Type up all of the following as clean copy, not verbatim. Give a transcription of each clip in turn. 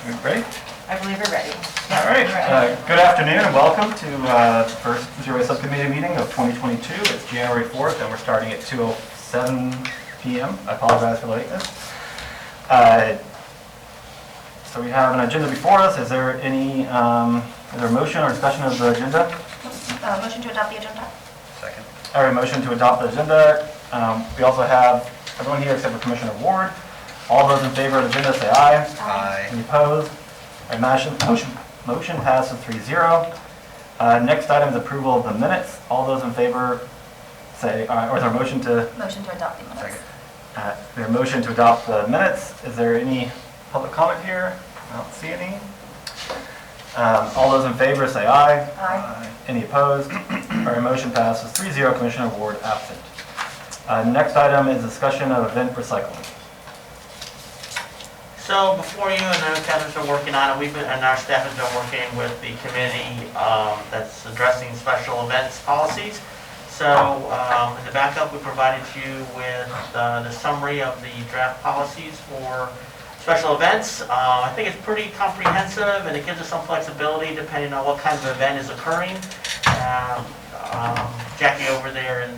Ready? I believe we're ready. All right. Good afternoon and welcome to the first Zero Waste Subcommittee meeting of 2022. It's January 4th and we're starting at 2:07 p.m. I apologize for the lateness. So we have an agenda before us. Is there any is there a motion or discussion of the agenda? Motion to adopt the agenda. Second. All right, motion to adopt the agenda. We also have everyone here except for Commissioner Ward. All those in favor of the agenda say aye. Aye. Any opposed? All right, motion passes 3-0. Next item is approval of the minutes. All those in favor say aye. Or is there a motion to? Motion to adopt the minutes. Second. There's a motion to adopt the minutes. Is there any public comment here? I don't see any. All those in favor say aye. Aye. Any opposed? All right, motion passes 3-0. Commissioner Ward absent. Next item is discussion of event recycling. So before you, and our Kevin's been working on it, and our staff has been working with the committee that's addressing special events policies. So in the backup, we provided you with the summary of the draft policies for special events. I think it's pretty comprehensive and it gives us some flexibility depending on what kind of event is occurring. Jackie over there in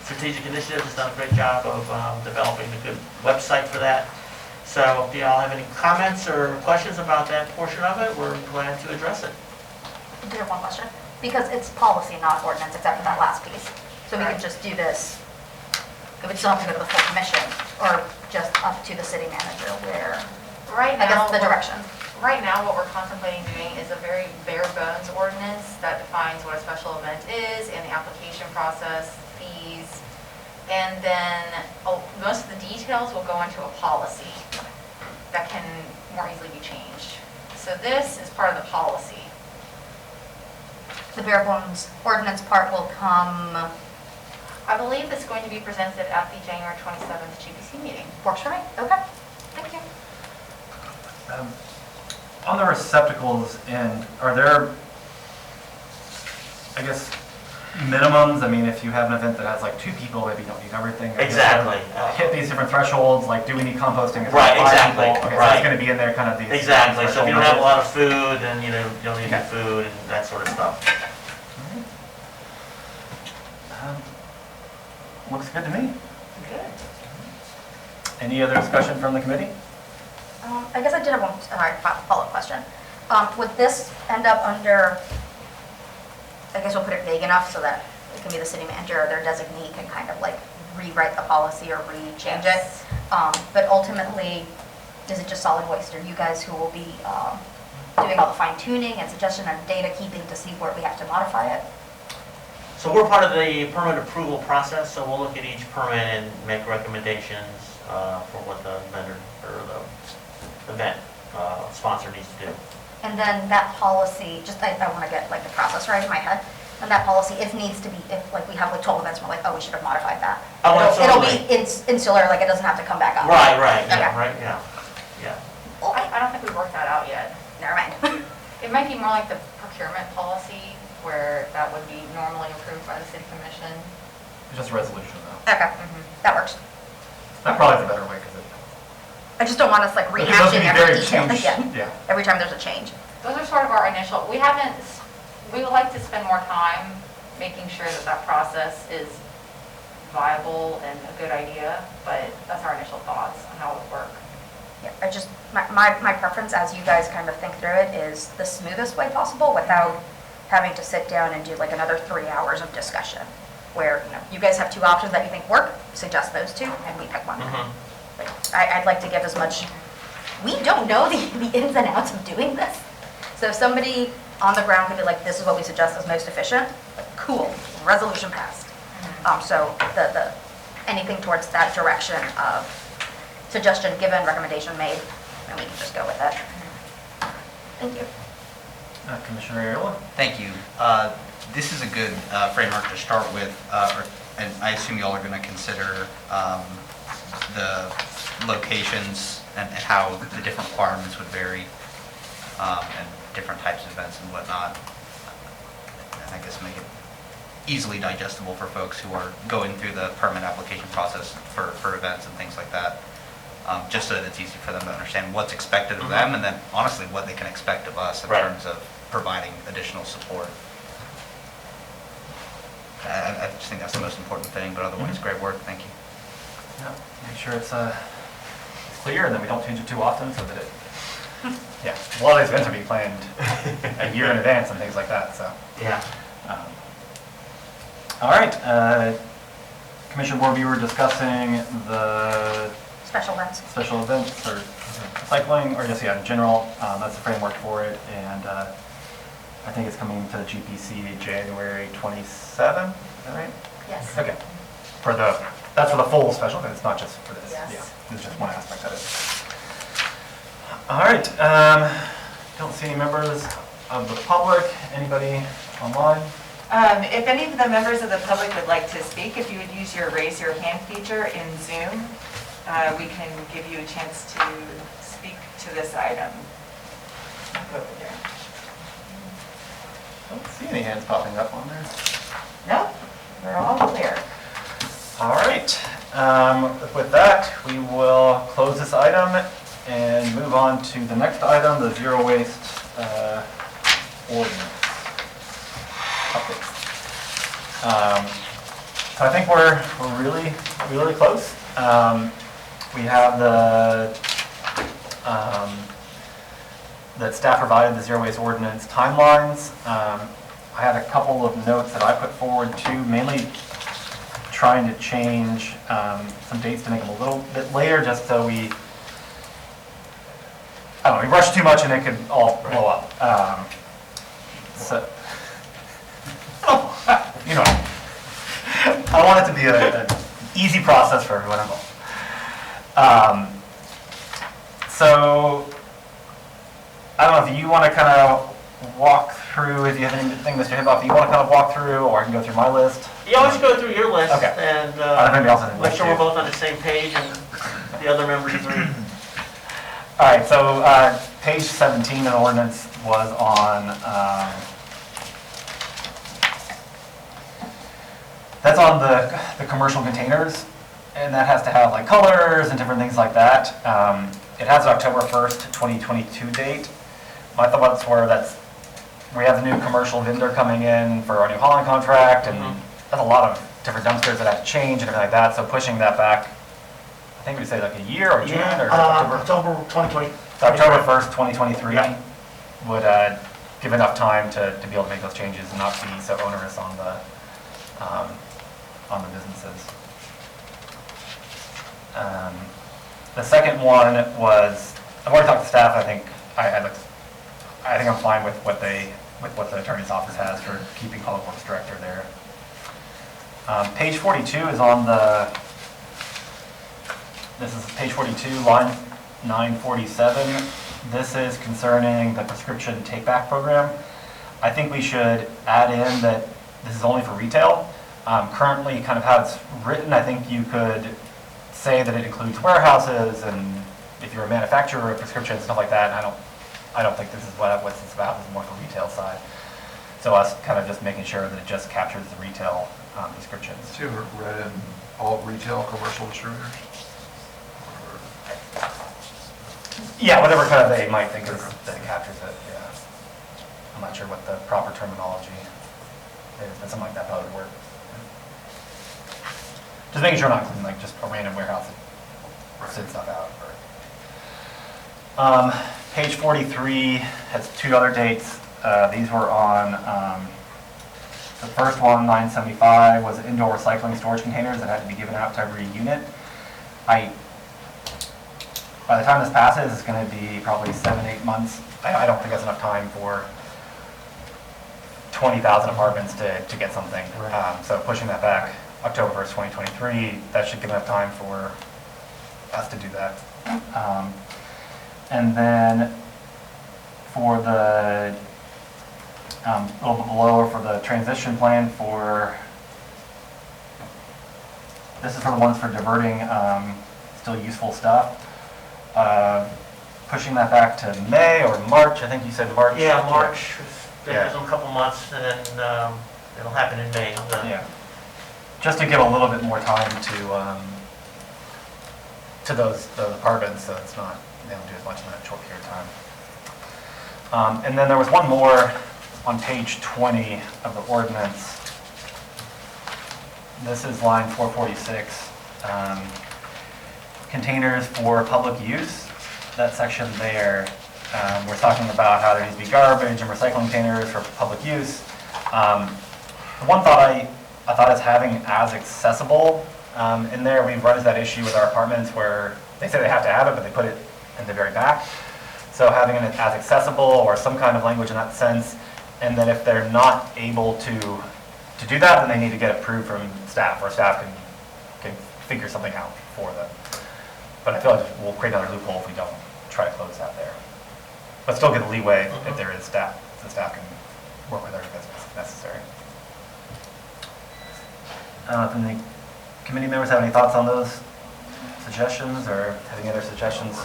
Strategic Initiatives has done a great job of developing a good website for that. So if you all have any comments or questions about that portion of it, we're glad to address it. I do have one question. Because it's policy, not ordinance, except for that last piece. So we could just do this, it would still have to go to the full commission, or just up to the city manager where, Right I guess, now, the direction. right now, what we're contemplating doing is a very bare bones ordinance that defines what a special event is and the application process, fees, and then most of the details will go into a policy that can more easily be changed. So this is part of the policy. The bare bones ordinance part will come, I believe it's going to be presented at the January 27th GPC meeting. works for me, okay, thank you. On the receptacles, and are there, I guess, minimums? I mean, if you have an event that has like 2 people, maybe you don't need everything. Exactly. Hit these different thresholds, like do we need composting? Right, 5 exactly, people? Okay, so right. it's going to be in there kind of these. Exactly. So if you don't have a lot of threshold food, then you don't need any food and that sort of stuff. Looks good to me. Okay. Any other discussion from the committee? I guess I did have one follow-up question. Would this end up under, I guess we'll put it vague enough so that it can be the city manager or their designee can kind of like rewrite the policy or re-change it. But ultimately, is it just solid waste? Are you guys who will be doing all the fine tuning and suggestion and data keeping to see where we have to modify it? So we're part of the permit approval process, so we'll look at each permit and make recommendations for what the vendor or the event sponsor needs to do. And then that policy, just I want to get like the process right in my head. And that policy, if needs to be, if like we have like 12 events, we're like, oh, we should have modified that. Oh, It'll absolutely. be insular, like it doesn't have to come back up. Right, Okay. yeah, right, yeah. I don't think we've worked that out yet. Never mind. It might be more like the procurement policy where that would be normally approved by the city commission. It's just a resolution though. Okay, that works. That probably is a better way because I just don't want us like it doesn't rehashing be every very detail changed. again. Yeah. Every time there's a change. Those are sort of our initial, we would like to spend more time making sure that that process is viable and a good idea, but that's our initial thoughts on how it would work. Yeah, I just, my preference as you guys kind of think through it is the smoothest way possible without having to sit down and do like another 3 hours of discussion where, you guys have 2 options that you think work, suggest those 2, and we pick one. Like, I'd like to give as much, we don't know the ins and outs of doing this. So if somebody on the ground could be like, this is what we suggest as most efficient, like, cool, resolution passed. So the anything towards that direction of suggestion given, recommendation made, and we can just go with it. Thank you. Commissioner Areola? Thank you. This is a good framework to start with, and I assume y'all are going to consider the locations and how the different requirements would vary, and different types of events and whatnot. And I guess make it easily digestible for folks who are going through the permit application process for events and things like that. just so that it's easy for them to understand what's expected of them, and then honestly, what they can expect of us in Right. terms of providing additional support. I just think that's the most important thing, but otherwise, great work, thank you. Yeah, make sure it's clear and that we don't change it too often so that it, yeah, a lot of these events are being planned a year in advance and things like that, so. Yeah. All right, Commissioner Board, we were discussing the Special events. special events or cycling, or just, yeah, in general, that's the framework for it, and I think it's coming to the GPC January 27, is that right? Yes. Okay, that's for the full special event, it's not just for this. Yes. Yeah, it's just one aspect of it. All right, don't see any members of the public, anybody online? If any of the members of the public would like to speak, if you would use your raise your hand feature in Zoom, we can give you a chance to speak to this item. Over there. Don't see any hands popping up on there. No, they're all clear. All right, with that, we will close this item and move on to the next item, the zero waste ordinance update. So I think we're really close. We have that staff provided the zero waste ordinance timelines. I had a couple of notes that I put forward too, mainly trying to change some dates to make them a little bit later, just so we rush too much and it could all blow up. So, you know, I want it to be an easy process for everyone involved. So, I don't know if you want to kind of walk through, if you have anything, Mr. Himboff, if you want to kind of walk through, or I can go through my list. You always go through your list Okay. and Maybe else I didn't make list sure you. we're both on the same page and the other members agree. All right, so page 17 in the ordinance was on, that's on the commercial containers, and that has to have like colors and different things like that. It has an October 1st, 2022 date. My thoughts were we have the new commercial vendor coming in for our New Holland contract, and there's a lot of different dumpsters that have to change and everything like that, so pushing that back, I think we'd say like a year or June or October. October 2020. So October 1st, 2023 Yeah. would give enough time to be able to make those changes and not be so onerous on the businesses. The second one was, I've already talked to staff. I think I'm fine with what the attorney's office has for keeping public works director there. Page 42 is on this is page 42, line 947. This is concerning the prescription take-back program. I think we should add in that this is only for retail. Currently, kind of how it's written, I think you could say that it includes warehouses, and if you're a manufacturer of prescriptions, stuff like that. And I don't think this is what it's about. This is more for retail side. So us kind of just making sure that it just captures the retail prescriptions. So you read in all retail commercial distributors? Yeah, whatever kind of they might think is that it captures it. Yeah, I'm not sure what the proper terminology is, but something like that probably would work. Just making sure we're not including like just a random warehouse that sends stuff out. Page 43 has two other dates. These were on, the first one, 975, was indoor recycling storage containers that had to be given out to every unit. By the time this passes, it's going to be probably 7-8 months. I don't think that's enough time for 20,000 apartments to get something. Right. So pushing that back, October 1st, 2023, that should give enough time for us to do that. And then for the, a little bit below, for the transition plan this is for the ones for diverting still useful stuff. Pushing that back to May or March, I think you said March. Yeah, March, Yeah. there's a couple months, and then it'll happen in May. Yeah. Just to give a little bit more time to to those departments, so it's not, they don't do as much in that short period of time. And then there was one more on page 20 of the ordinance. This is line 446. Containers for public use. That section there, we're talking about how there needs to be garbage and recycling containers for public use. One thought I thought is having as accessible in there. We've run into that issue with our apartments where they say they have to have it, but they put it in the very back. So having it as accessible or some kind of language in that sense, and then if they're not able to do that, then they need to get approved from staff, or staff can figure something out for them. But I feel like we'll create another loophole if we don't try to close that there. But still get leeway if there is staff, so staff can work with their business if necessary. I don't know if any committee members have any thoughts on those suggestions, or have any other suggestions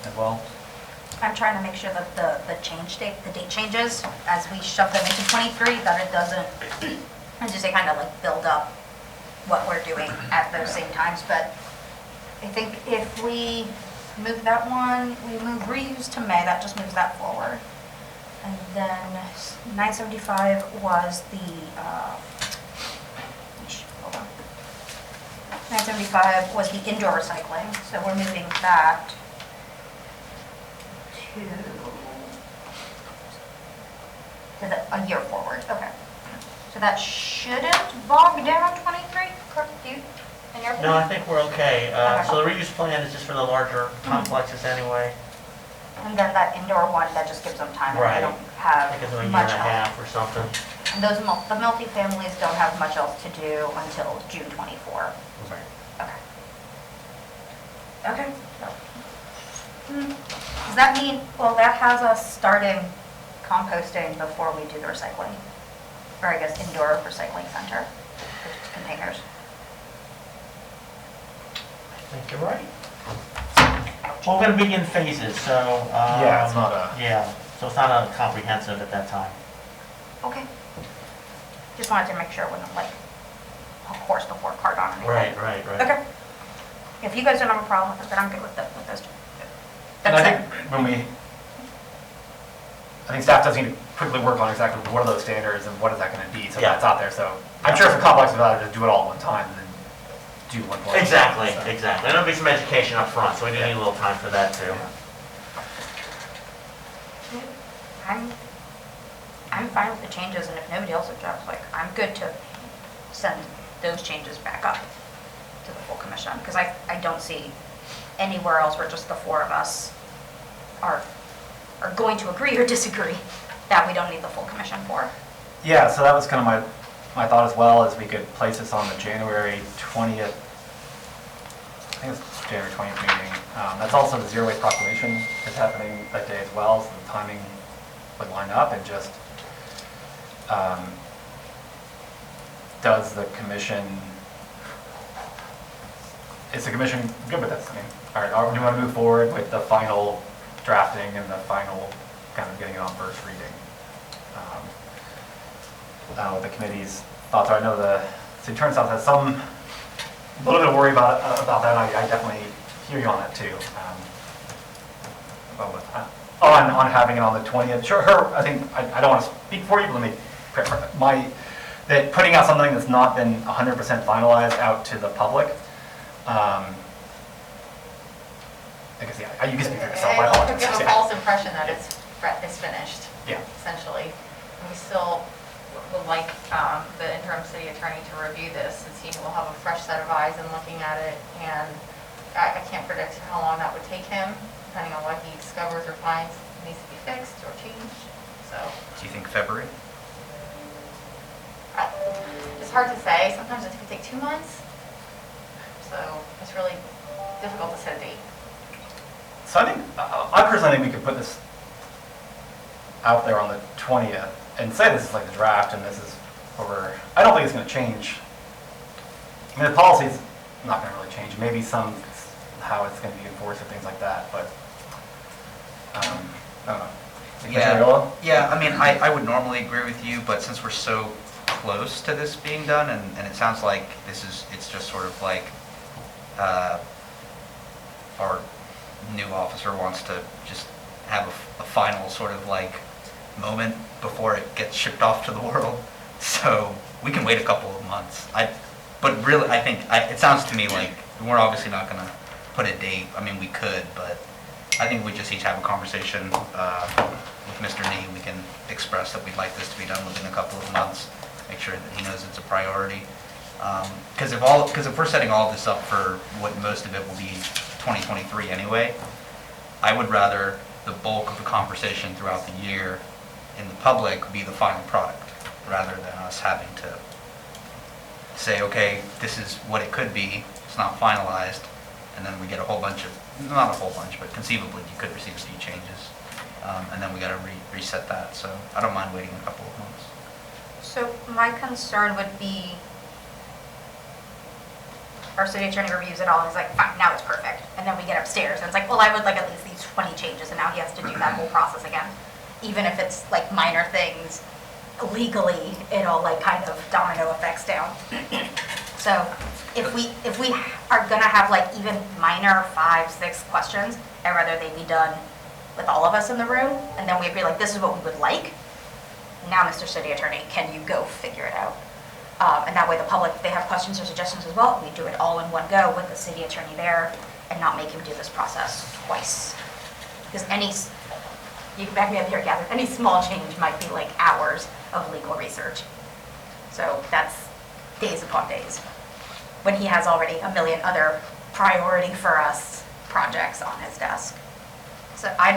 as well? I'm trying to make sure that the date changes as we shove them into 23, that it doesn't, as you say, kind of like build up what we're doing at those same times. But I think if we move that one, we move reuse to May, that just moves that forward. And then 975 was the, hold on. 975 was the indoor recycling, so we're moving that a year forward. Okay. So that shouldn't bog down 23, correct? You, in your opinion? No, I think we're okay. Okay. So the reuse plan is just for the larger complexes anyway. And then that indoor one, that just gives them time, and Right. they don't I have think it's a year and much a else. half or something. And those, the multi-families don't have much else to do until June 24. Okay. Okay. Does that mean, well, that has us starting composting before we do the recycling? Or I guess indoor recycling center, containers. I think you're right. Well, we're going to be in phases, so. Yeah, it's not a. Yeah, so it's not a comprehensive at that time. Okay. Just wanted to make sure it wasn't like a horse before cart on anything. Right. Okay. If you guys don't have a problem with it, then I'm good with those two. And I That's think it. I think staff does need to quickly work on exactly what are those standards and what is that going to be, so Yeah. that's out there. So I'm sure if it's complex about it, just do it all at one time and then do one more. Exactly. So, And there'll be some education up front, so we do need a little time for that too. I'm fine with the changes, and if nobody else objects, like, I'm good to send those changes back up to the full commission, because I don't see anywhere else where just the four of us are going to agree or disagree that we don't need the full commission for. Yeah, so that was kind of my thought as well, is we could place this on the January 20th, I think it's January 20th meeting. That's also the zero waste proclamation is happening that day as well, so the timing would line up, and just does the commission, is the commission good with this? I mean, all right, do you want to move forward with the final drafting and the final kind of getting it on first reading? I don't know what the committee's thoughts are. I know the city attorney's office has some, a little bit of worry about that. I definitely hear you on that too. On having it on the 20th. Sure, I think, I don't want to speak for you, but let me, that putting out something that's not been 100% finalized out to the public, I guess, yeah, you can speak for yourself. I It'll give a apologize. false impression that it's finished, Yeah. essentially. We still would like the interim city attorney to review this, and see if we'll have a fresh set of eyes in looking at it. And I can't predict how long that would take him, depending on what he discovers or finds needs to be fixed or changed. So Do you think February? it's hard to say. Sometimes it could take 2 months. So it's really difficult to set a date. So I think, I personally think we could put this out there on the 20th and say this is like the draft and this is over. I don't think it's going to change. I mean, the policy's not going to really change. Maybe some, how it's going to be enforced or things like that, but I don't know. Commissioner Aiello? Yeah, I mean, I would normally agree with you, but since we're so close to this being done, and it sounds like it's just sort of like our new officer wants to just have a final sort of like moment before it gets shipped off to the world. So we can wait a couple of months. But really, I think, it sounds to me like we're obviously not going to put a date. I mean, we could, but I think we just each have a conversation with Mr. Nee. We can express that we'd like this to be done within a couple of months, make sure that he knows it's a priority. Because if we're setting all this up for what most of it will be 2023 anyway, I would rather the bulk of the conversation throughout the year in the public be the final product, rather than us having to say, okay, this is what it could be, it's not finalized, and then we get a whole bunch of, not a whole bunch, but conceivably you could receive a few changes, and then we got to reset that. So I don't mind waiting a couple of months. So my concern would be, our city attorney reviews it all, and he's like, fine, now it's perfect. And then we get upstairs, and it's like, well, I would like at least these 20 changes, and now he has to do that whole process again. Even if it's like minor things, legally, it'll like kind of domino effects down. So if we are gonna have like even minor 5, 6 questions, I'd rather they be done with all of us in the room, and then we agree like, this is what we would like. Now, Mr. City Attorney, can you go figure it out? And that way the public, if they have questions or suggestions as well, we do it all in one go with the city attorney there and not make him do this process twice. Because you can back me up here, Catherine, any small change might be like hours of legal research. So that's days upon days, when he has already a million other priority for us projects on his desk. So I'd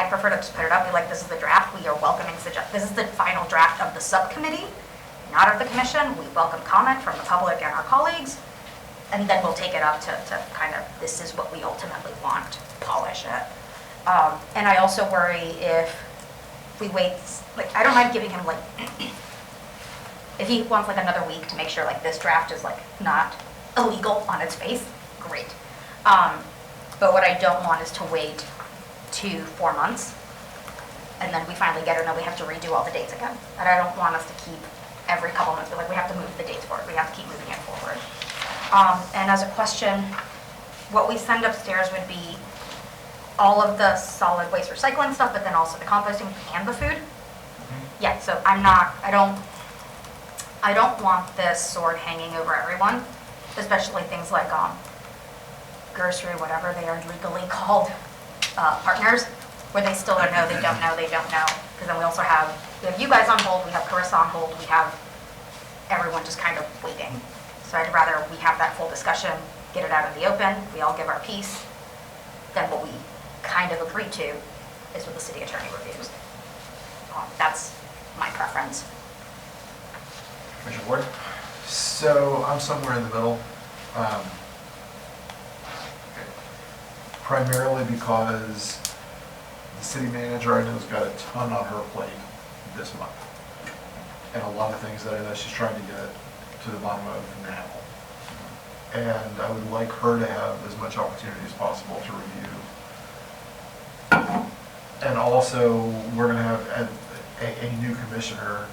prefer to just put it up, be like, this is the draft, we are welcoming this is the final draft of the subcommittee, not of the commission. We welcome comment from the public and our colleagues, and then we'll take it up to kind of, this is what we ultimately want, polish it. And I also worry if we wait, like, I don't mind giving him like, if he wants like another week to make sure like this draft is like not illegal on its face, great. But what I don't want is to wait 2-4 months, and then we finally get it, and we have to redo all the dates again. And I don't want us to keep every couple months, but like we have to move the dates forward. We have to keep moving it forward. And as a question, what we send upstairs would be all of the solid waste recycling stuff, but then also the composting and the food. Yeah, so I don't want this sword hanging over everyone, especially things like grocery, whatever they are legally called, partners, where they still don't know, they don't know, they don't know. Because then we also have you guys on hold, we have Carissa on hold, we have everyone just kind of waiting. So I'd rather we have that full discussion, get it out in the open, we all give our piece, then what we kind of agree to is what the city attorney reviews. That's my preference. Commissioner Ward? So I'm somewhere in the middle. Primarily because the city manager I know has got a ton on her plate this month. And a lot of things that I know she's trying to get to the bottom of now. And I would like her to have as much opportunity as possible to review. And also, we're going to have a new commissioner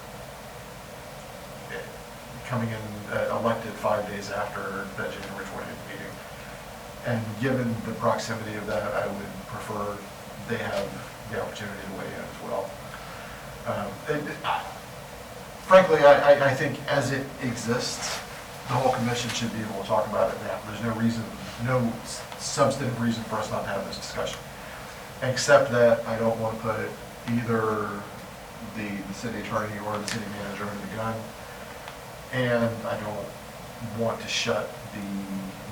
coming in, elected 5 days after that January 20th meeting. And given the proximity of that, I would prefer they have the opportunity to weigh in as well. Frankly, I think as it exists, the whole commission should be able to talk about it now. There's no reason, no substantive reason for us not to have this discussion. Except that I don't want to put either the city attorney or the city manager under the gun. And I don't want to shut the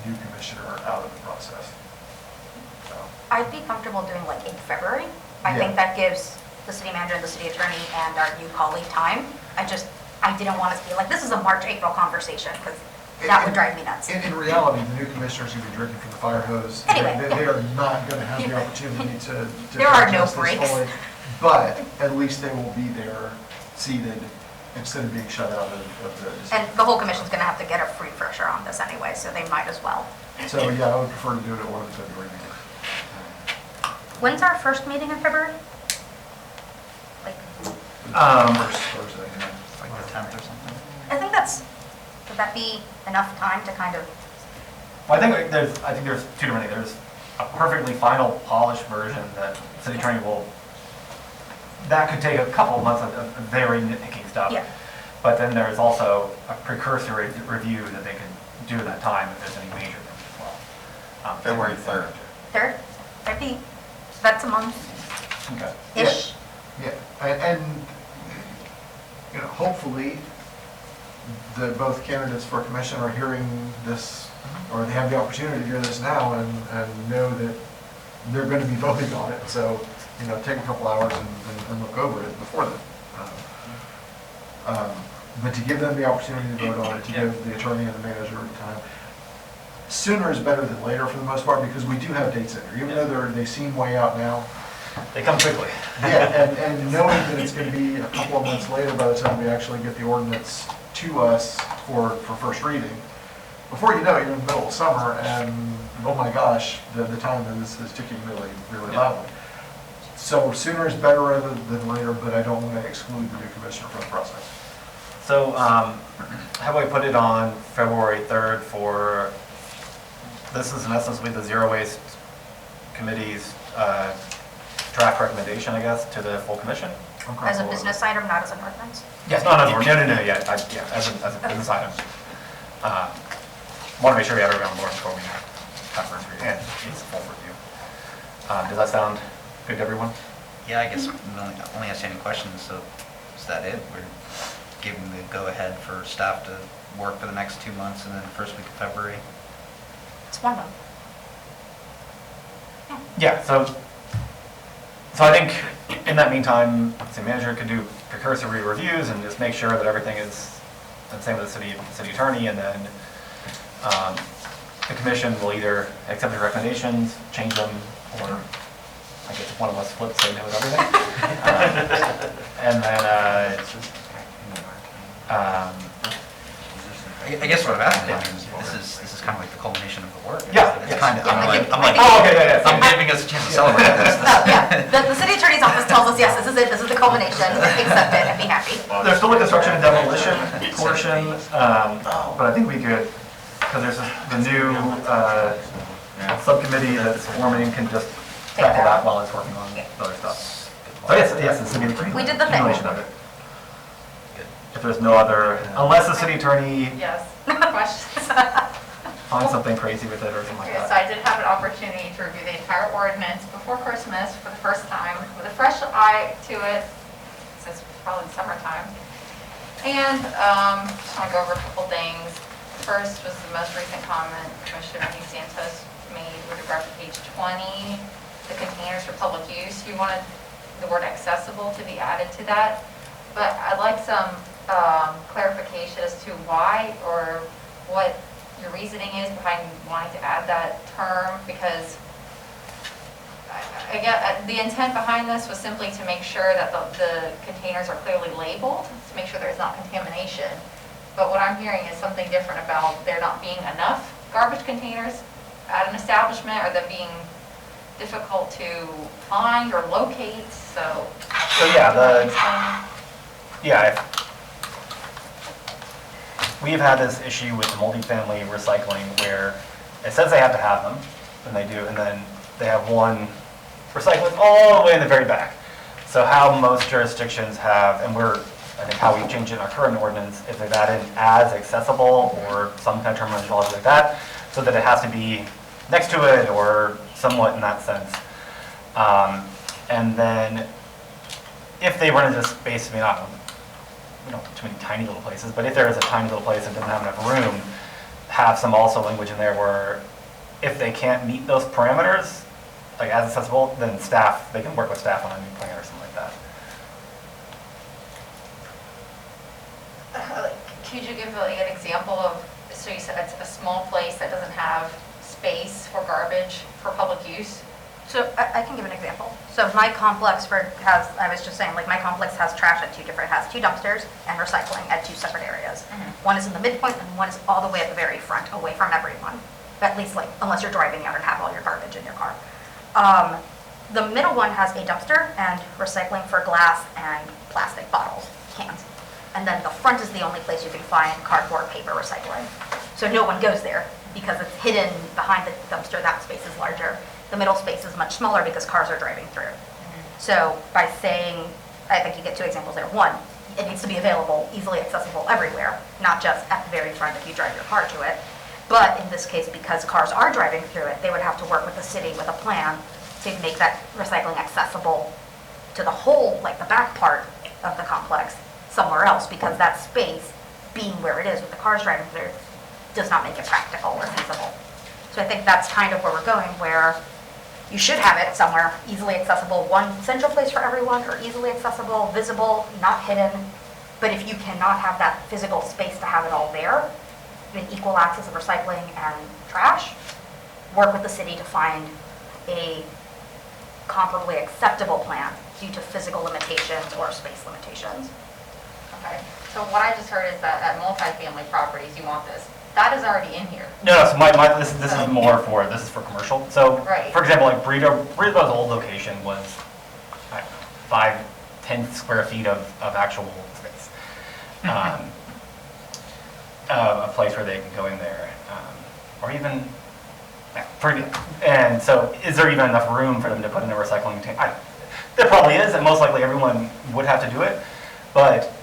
new commissioner out of the process. So. I'd be comfortable doing like in February. I think that gives the city manager, the city attorney, and our new colleague time. I didn't want us to be like, this is a March, April conversation, because that would drive me nuts. In reality, the new commissioners who be drinking from the fire hose, Anyway, they are not going to have the opportunity to There are no digest this breaks. fully. But at least they will be there seated instead of being shut out of the. And the whole commission's going to have to get a refresher on this anyway, so they might as well. So yeah, I would prefer to do it at one of the February meetings. When's our first meeting in February? Like, First Thursday, yeah. Like the 10th or something. I think would that be enough time to kind of Well, I think there's two different things. There's a perfectly final polished version that city attorney that could take a couple of months of very nitpicky stuff. Yeah. But then there's also a precursory review that they could do at that time if there's any major things as well. February 3rd. Third, 13th, so that's a month-ish. Okay. Yeah, and, you know, hopefully, both candidates for commission are hearing this, or they have the opportunity to hear this now and know that they're going to be voting on it. So, you know, take a couple hours and look over it before then. But to give them the opportunity to vote on it, to give the attorney and the manager time, sooner is better than later for the most part, because we do have dates in there. Even though they seem way out now, They come quickly. yeah, and knowing that it's going to be a couple of months later by the time we actually get the ordinance to us for first reading, before you know it, you're in the middle of summer, and oh my gosh, the time is ticking really, really loudly. So sooner is better rather than later, but I don't want to exclude the new commissioner from the process. So how about we put it on February 3rd for, this is in essence with the Zero Waste Committee's draft recommendation, I guess, to the full commission? As a business item, not as an ordinance. Yes, no, yeah, yeah, as a business item. Want to make sure we have everyone on board before we have first reading, and it's a full review. Does that sound good to everyone? Yeah, I guess we only ask any questions, so is that it? We're giving the go-ahead for staff to work for the next 2 months and then the first week of February? It's 1 month. Yeah, so I think in that meantime, the manager could do precursory reviews and just make sure that everything is the same with the city attorney, and then the commission will either accept the recommendations, change them, or I guess if one of us flips, say no with everything. And then, I guess what I'm asking is, this is kind of like the culmination of the work. Yeah, It's yes. kind of, I'm like, oh, okay, yeah, I'm giving us a chance to celebrate this. Yeah, the city attorney's office tells us, yes, this is it, this is the culmination, accept it and be happy. There's still a construction and demolition portion, but I think we could, because there's the new subcommittee that's forming can just tackle that while it's working on other stuff. So yes, it's going to be We did the thing. accumulation of it. If there's no other, unless the city attorney Yes, questions? finds something crazy with it or something like Okay, so that. I did have an opportunity to review the entire ordinance before Christmas for the first time, with a fresh eye to it, since it's probably summertime. And just want to go over a couple things. First was the most recent comment Commissioner Santos made with regard to page 20, the containers for public use. You wanted the word accessible to be added to that, but I'd like some clarification as to why or what your reasoning is behind wanting to add that term, because I get the intent behind this was simply to make sure that the containers are clearly labeled, to make sure there's not contamination. But what I'm hearing is something different about there not being enough garbage containers at an establishment, or them being difficult to find or locate, so. So yeah, Explain. Yeah, we've had this issue with the multifamily recycling where it says they have to have them, and they do, and then they have one recycling all the way in the very back. So how most jurisdictions have, and I think how we change it in our current ordinance, is they've added as accessible or some kind of terminology like that, so that it has to be next to it or somewhat in that sense. And then if they run into space, I mean, I don't know, we don't have too many tiny little places, but if there is a tiny little place that doesn't have enough room, have some also language in there where if they can't meet those parameters, like as accessible, then staff, they can work with staff on a new plan or something like that. Could you give like an example of, so you said it's a small place that doesn't have space for garbage for public use? So I can give an example. So my complex I was just saying, like my complex has trash at has 2 dumpsters and recycling at 2 separate areas. Mm-hmm. One is in the midpoint and one is all the way at the very front, away from everyone. At least like, unless you're driving out and have all your garbage in your car. The middle one has a dumpster and recycling for glass and plastic bottles, cans. And then the front is the only place you can find cardboard, paper recycling. So no one goes there because it's hidden behind the dumpster, that space is larger. The middle space is much smaller because cars are driving through. So by saying, I think you get two examples there. One, it needs to be available, easily accessible everywhere, not just at the very front if you drive your car to it. But in this case, because cars are driving through it, they would have to work with the city with a plan to make that recycling accessible to the whole, like the back part of the complex somewhere else, because that space, being where it is with the cars driving through, does not make it practical or feasible. So I think that's kind of where we're going, where you should have it somewhere easily accessible, one central place for everyone, or easily accessible, visible, not hidden. But if you cannot have that physical space to have it all there, in equal access of recycling and trash, work with the city to find a comparably acceptable plan due to physical limitations or space limitations. Okay, so what I just heard is that at multifamily properties, you want this. That is already in here. No, so this is more for, this is for commercial. So, Right. for example, like Burrito's old location was, I don't know, 10 square feet of actual space. A place where they can go in there, or even, and so is there even enough room for them to put in a recycling tank? There probably is, and most likely everyone would have to do it, but,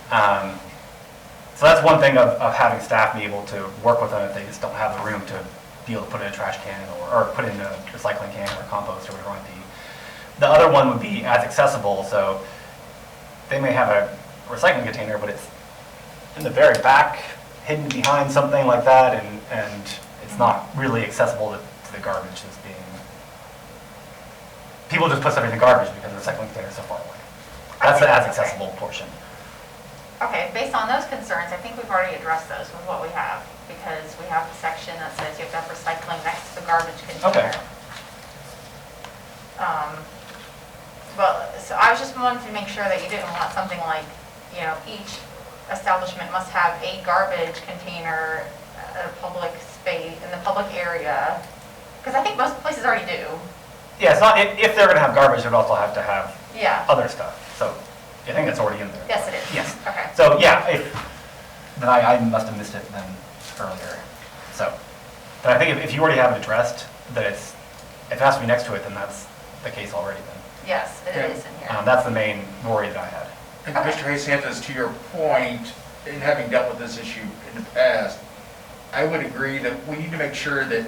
so that's one thing of having staff be able to work with them if they just don't have the room to be able to put in a trash can or put in a recycling can or compost or whatever it might be. The other one would be as accessible, so they may have a recycling container, but it's in the very back, hidden behind something like that, and it's not really accessible to the garbage that's being, people just put stuff in the garbage because the recycling container is so far away. That's the as accessible portion. Okay, based on those concerns, I think we've already addressed those with what we have, because we have the section that says you have to have recycling next to the garbage container. Okay. Well, so I was just wanting to make sure that you didn't want something like, you know, each establishment must have a garbage container at a public space, in the public area, because I think most places already do. Yeah, it's not, if they're gonna have garbage, they'd also have to have Yeah. other stuff, so I think that's already in there. Yes, it is. Yes. Okay. So, yeah, then I must have missed it then earlier, so. But I think if you already have it addressed, that if it has to be next to it, then that's the case already then. Yes, it is in here. That's the main worry that I had. And Mr. Hayes-Hampton, to your point, in having dealt with this issue in the past, I would agree that we need to make sure that,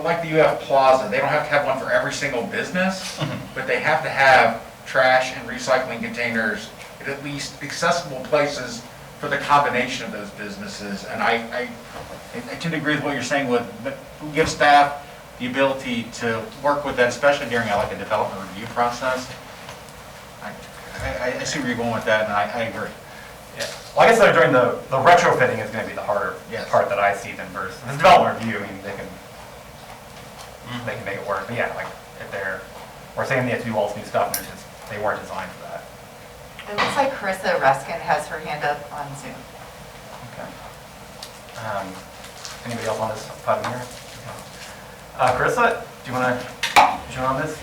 like the UF Plaza, they don't have to have one for every single business, but they have to have trash and recycling containers at least accessible places for the combination of those businesses. And I tend to agree with what you're saying with, give staff the ability to work with that, especially during like a development review process. I see where you're going with that, and I agree. Yeah. Well, I guess during the retrofitting is gonna be the harder Yes. part that I see than versus, the development review, I mean, they can make it work, but yeah, like, we're saying they have to do all this new stuff, and they weren't designed for that. It looks like Carissa Ruskin has her hand up on Zoom. Okay. Anybody else on this item here? Carissa, do you want to join on this?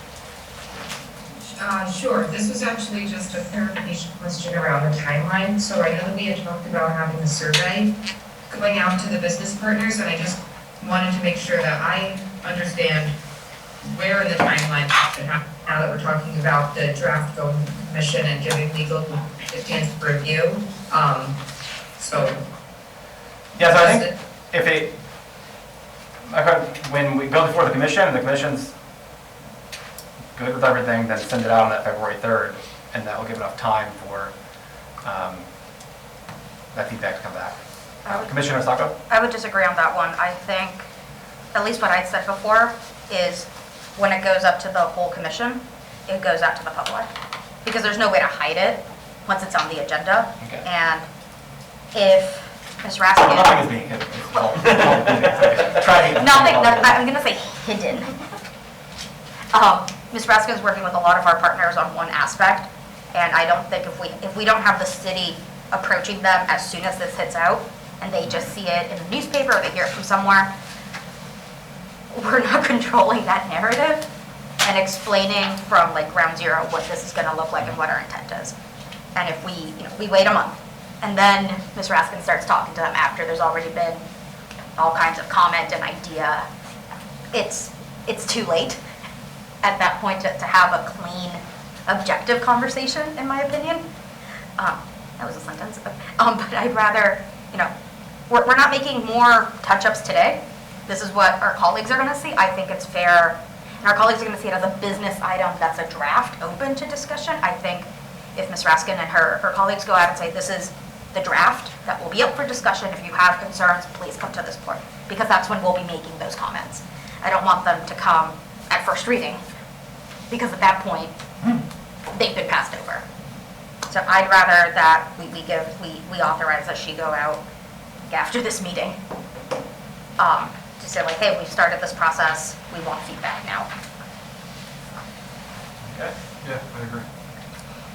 Sure. This was actually just a clarification question around the timeline. So I know that we had talked about having a survey going out to the business partners, and I just wanted to make sure that I understand where in the timeline should happen now that we're talking about the draft going to the commission and giving legal a chance to review. Yeah, so I think when we go before the commission, and the commission's good with everything, then send it out on that February 3rd, and that will give enough time for that feedback to come back. Commissioner Sacco? I would disagree on that one. I think, at least what I said before, is when it goes up to the whole commission, it goes out to the public. Because there's no way to hide it once it's on the agenda. Okay. And if Ms. Raskin... Nothing is being hidden. I'm going to say hidden. Ms. Raskin is working with a lot of our partners on one aspect, and I don't think if we don't have the city approaching them as soon as this hits out, and they just see it in the newspaper or they hear it from somewhere, we're not controlling that narrative and explaining from like ground zero what this is going to look like and what our intent is. And if we wait a month, and then Ms. Raskin starts talking to them after there's already been all kinds of comment and idea, it's too late at that point to have a clean, objective conversation, in my opinion. That was a sentence. But I'd rather, we're not making more touch-ups today. This is what our colleagues are going to see. I think it's fair, and our colleagues are going to see it as a business item that's a draft open to discussion. I think if Ms. Raskin and her colleagues go out and say, this is the draft that will be up for discussion. If you have concerns, please come to this board, because that's when we'll be making those comments. I don't want them to come at first reading, because at that point, they've been passed over. So I'd rather that we authorize that she go out after this meeting to say like, hey, we've started this process, we want feedback now. Okay, Yeah, I agree.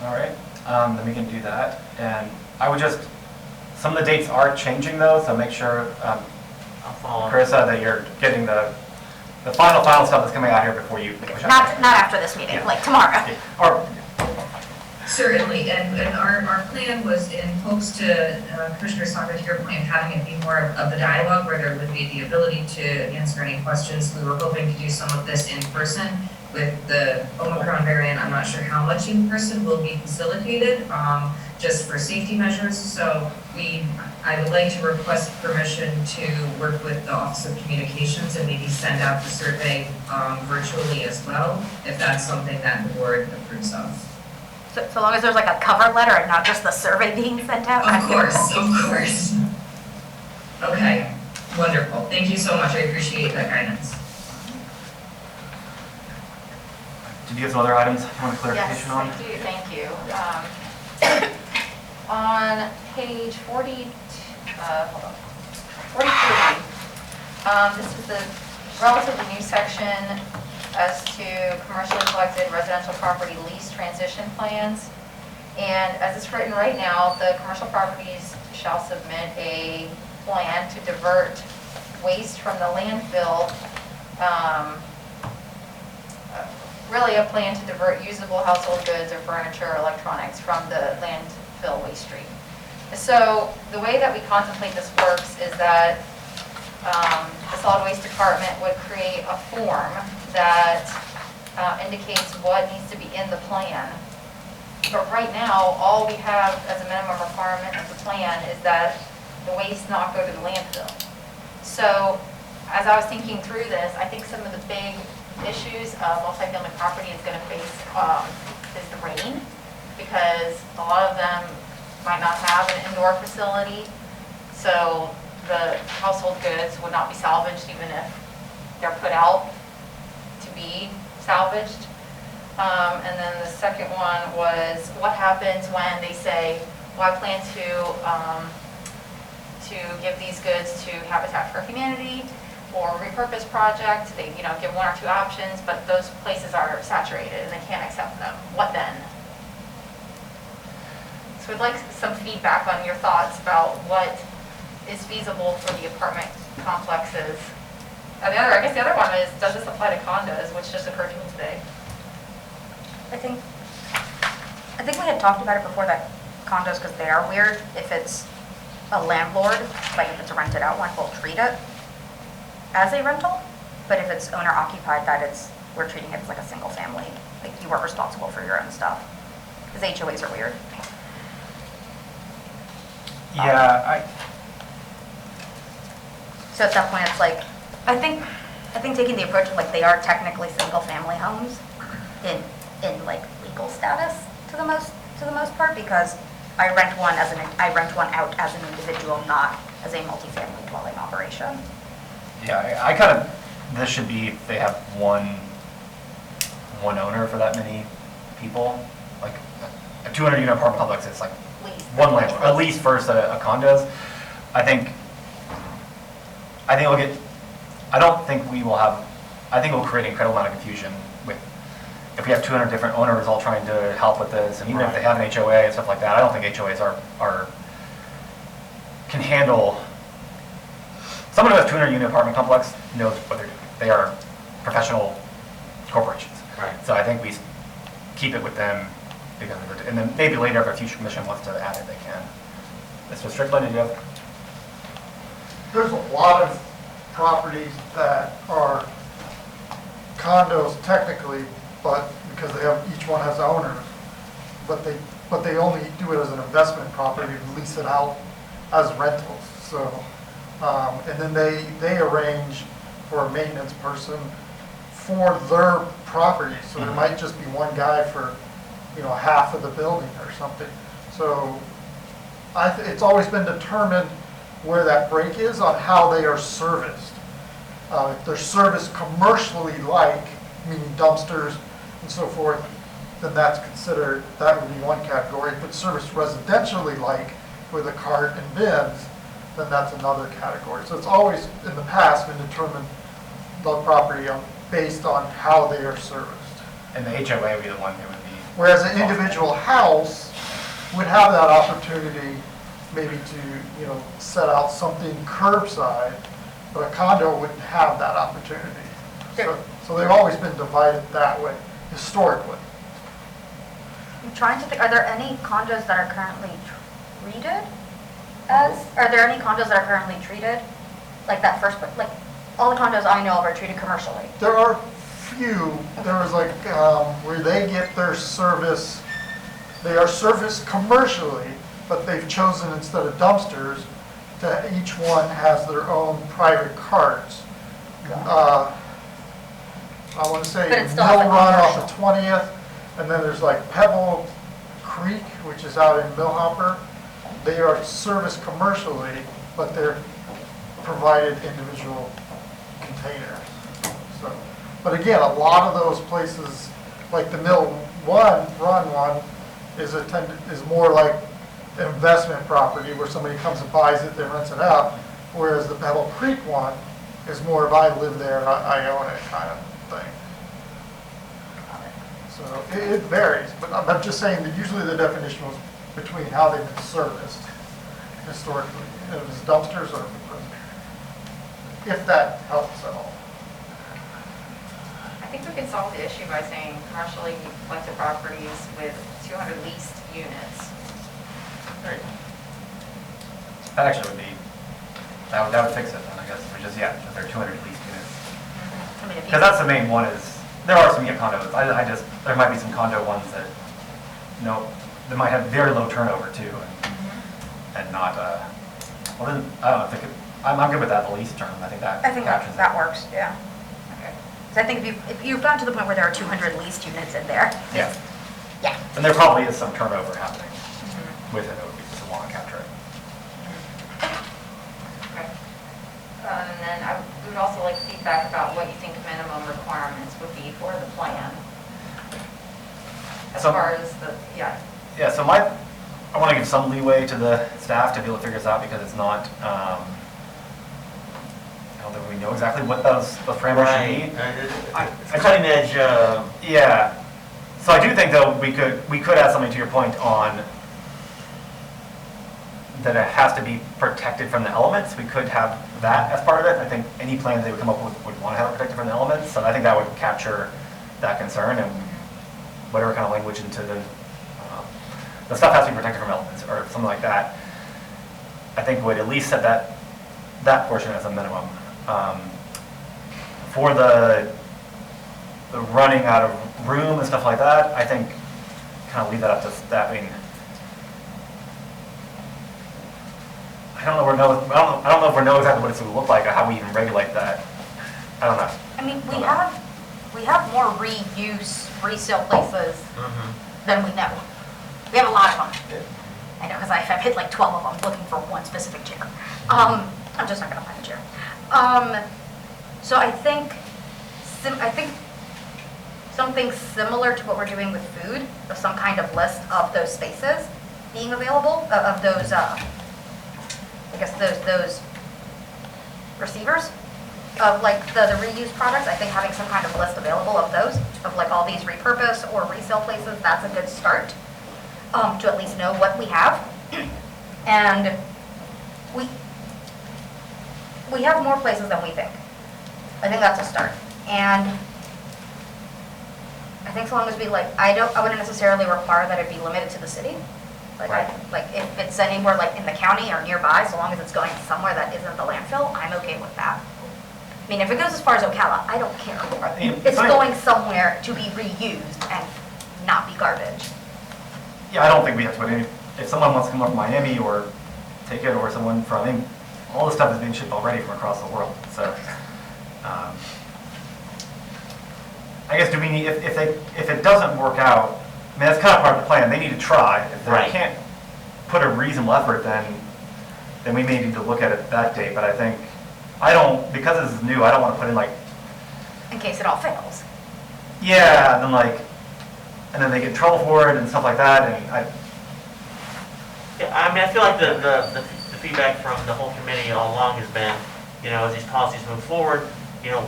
all right, then we can do that. And I would just, some of the dates are changing though, so make sure, I'll follow. Carissa, that you're getting the final stuff that's coming out here before you push out. Not after this meeting, like tomorrow. Or, Certainly, and our plan was in hopes to, Commissioner Sanga, to your point, having it be more of the dialogue where there would be the ability to answer any questions. We were hoping to do some of this in person. With the Omicron variant, I'm not sure how much in person will be facilitated, just for safety measures. So I would like to request permission to work with the Office of Communications and maybe send out the survey virtually as well, if that's something that the board approves of. So long as there's like a cover letter and not just the survey being sent out. Of course. Okay, wonderful. Thank you so much. I appreciate that guidance. did you have some other items you want clarification on? Yes, I do, thank you. On page 43, this is the relatively new section as to commercially collected residential property lease transition plans. And as it's written right now, the commercial properties shall submit a plan to divert waste from the landfill, really a plan to divert usable household goods or furniture or electronics from the landfill waste stream. So the way that we contemplate this works is that the solid waste department would create a form that indicates what needs to be in the plan. But right now, all we have as a minimum requirement of the plan is that the waste not go to the landfill. So as I was thinking through this, I think some of the big issues a multifamily property is going to face is the rain, because a lot of them might not have an indoor facility. So the household goods would not be salvaged even if they're put out to be salvaged. And then the second one was what happens when they say, well, I plan to give these goods to Habitat for Humanity or repurpose project. They give one or two options, but those places are saturated and they can't accept them. What then? So I'd like some feedback on your thoughts about what is feasible for the apartment complexes. And I guess the other one is, does this apply to condos, which just occurred to me today? I think we had talked about it before, that condos, because they are weird, if it's a landlord, like if it's a rented out one, we'll treat it as a rental. But if it's owner occupied, we're treating it as like a single family, like you are responsible for your own stuff. Because HOAs are weird. Yeah, So at that point, it's like, I think taking the approach of like they are technically single family homes in like legal status to the most part, because I rent one out as an individual, not as a multifamily dwelling operation. Yeah, this should be, they have one owner for that many people. Like a 200 unit apartment complex, it's like one landlord, at least first a condos. I think we'll get, I don't think we will have, I think it will create an incredible amount of confusion with, if we have 200 different owners all trying to help with this, and even if they have an HOA and stuff like that, I don't think HOAs can handle, someone who has 200 unit apartment complex knows what they're doing. They are professional corporations. Right. So I think we keep it with them, because of it, and then maybe later if a future commission wants to add it, they can. Mr. Strickland, did you have? There's a lot of properties that are condos technically, but because they have, each one has owners, but they only do it as an investment property, lease it out as rentals. So, and then they arrange for a maintenance person for their property. So there might just be one guy for, half of the building or something. So it's always been determined where that break is on how they are serviced. If they're serviced commercially like, meaning dumpsters and so forth, then that's considered, that would be one category. If it's serviced residentially like with a cart and bins, then that's another category. So it's always in the past been determined the property based on how they are serviced. And the HOA would be the one who would be. Whereas an individual house would have that opportunity maybe to, set out something curbside, but a condo wouldn't have that opportunity. So they've always been divided that way, historically. I'm trying to think, are there any condos that are currently treated are there any condos that are currently treated? Like that first, like all the condos I know of are treated commercially. There are few, there was like, where they get their service, they are serviced commercially, but they've chosen instead of dumpsters, to each one has their own private carts. I want to say But Mill it's still like Run off the commercial. 20th, and then there's like Pebble Creek, which is out in Millhopper. They are serviced commercially, but they're provided individual containers. So, but again, a lot of those places, like the Mill Run one, is more like an investment property where somebody comes and buys it, then rents it out. Whereas the Pebble Creek one is more of I live there, I own it kind of thing. So it varies, but I'm just saying that usually the definition was between how they've been serviced historically, if it's dumpsters or if that helps at all. I think we can solve the issue by saying commercially collected properties with 200 leased units. Great. That actually would be, that would fix it then, I guess, which is, if there are 200 leased units. I mean, if you- Because that's the main one is, there are some condos, there might be some condo ones that, they might have very low turnover too, and not, well then, I don't know, I'm good with that, the lease term, I think that captures it. that works, yeah. Okay. So I think if you've gotten to the point where there are 200 leased units in there, Yeah, yeah. and there probably is some turnover happening with it, it would be just a long capture it. Okay. And then we would also like feedback about what you think minimum requirements would be for the plan. As So- far as Yeah, so I want to give some leeway to the staff to be able to figure this out because it's not, I don't think we know exactly what the parameters should be. It's cutting edge, Yeah, so I do think though, we could add something to your point on that it has to be protected from the elements. We could have that as part of it. I think any plans they would come up with would want to have it protected from the elements. So I think that would capture that concern and whatever kind of language into the stuff has to be protected from elements or something like that. I think would at least set that portion as a minimum. For the running out of room and stuff like that, I think kind of leave that up to staff. I mean, I don't know if we know exactly what it's going to look like or how we even regulate that. I don't know. I mean, we have more reuse, resale places than we know. We have a lot of them. I know, because I've hit like 12 of them looking for one specific chair. I'm just not going to find a chair. So I think something similar to what we're doing with food, of some kind of list of those spaces being available, of those, I guess those receivers of like the reuse products. I think having some kind of list available of those, of like all these repurpose or resale places, that's a good start. To at least know what we have. And we have more places than we think. I think that's a start. And I think so long as we I wouldn't necessarily require that it be limited to the city. Right. If it's anywhere like in the county or nearby, so long as it's going somewhere that isn't the landfill, I'm okay with that. I mean, if it goes as far as Ocala, I don't care. I mean, It's fine. going somewhere to be reused and not be garbage. Yeah, I don't think we have to put any, if someone wants to come up from Miami or take it, or someone from, I mean, all this stuff is being shipped already from across the world, so. I guess do we need, if it doesn't work out, I mean, that's kind of part of the plan, they need to try. If they Right. can't put a reasonable effort, then we may need to look at it that day, but I think, because this is new, I don't want to put in like, In case it all fails. yeah, and then like, and then they get in trouble for it and stuff like that, and Yeah, I mean, I feel like the feedback from the whole committee all along has been, as these policies move forward,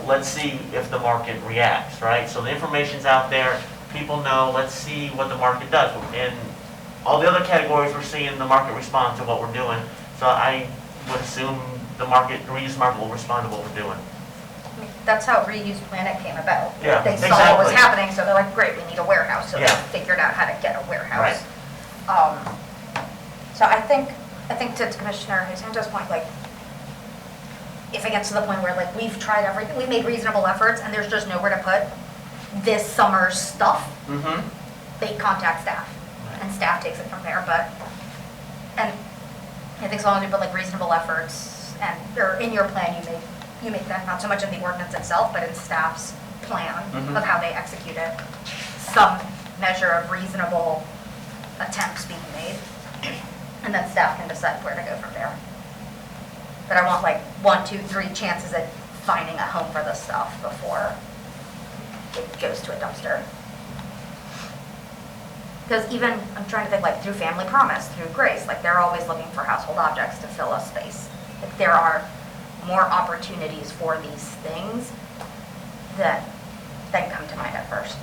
let's see if the market reacts, right? So the information's out there, people know, let's see what the market does. In all the other categories, we're seeing the market respond to what we're doing. So I would assume the reuse market will respond to what we're doing. I mean, that's how Reuse Planet came about. Yeah, They saw what was exactly. happening, so they're like, great, we need a warehouse. So Yeah. they figured out how to get a warehouse. So I think to Commissioner Santos' point, like, if it gets to the point where like we've tried everything, we made reasonable efforts and there's just nowhere to put this summer's stuff, Mm-hmm. they contact staff and staff takes it from there. And I think so long as you put like reasonable efforts or in your plan, you make that not so much in the ordinance itself, but in staff's plan Mhm. of how they execute it, some measure of reasonable attempts being made, and then staff can decide where to go from there. But I want like 1, 2, 3 chances at finding a home for this stuff before it goes to a dumpster. Because even, I'm trying to think like through Family Promise, through Grace, like they're always looking for household objects to fill a space. Like there are more opportunities for these things that come to mind at first.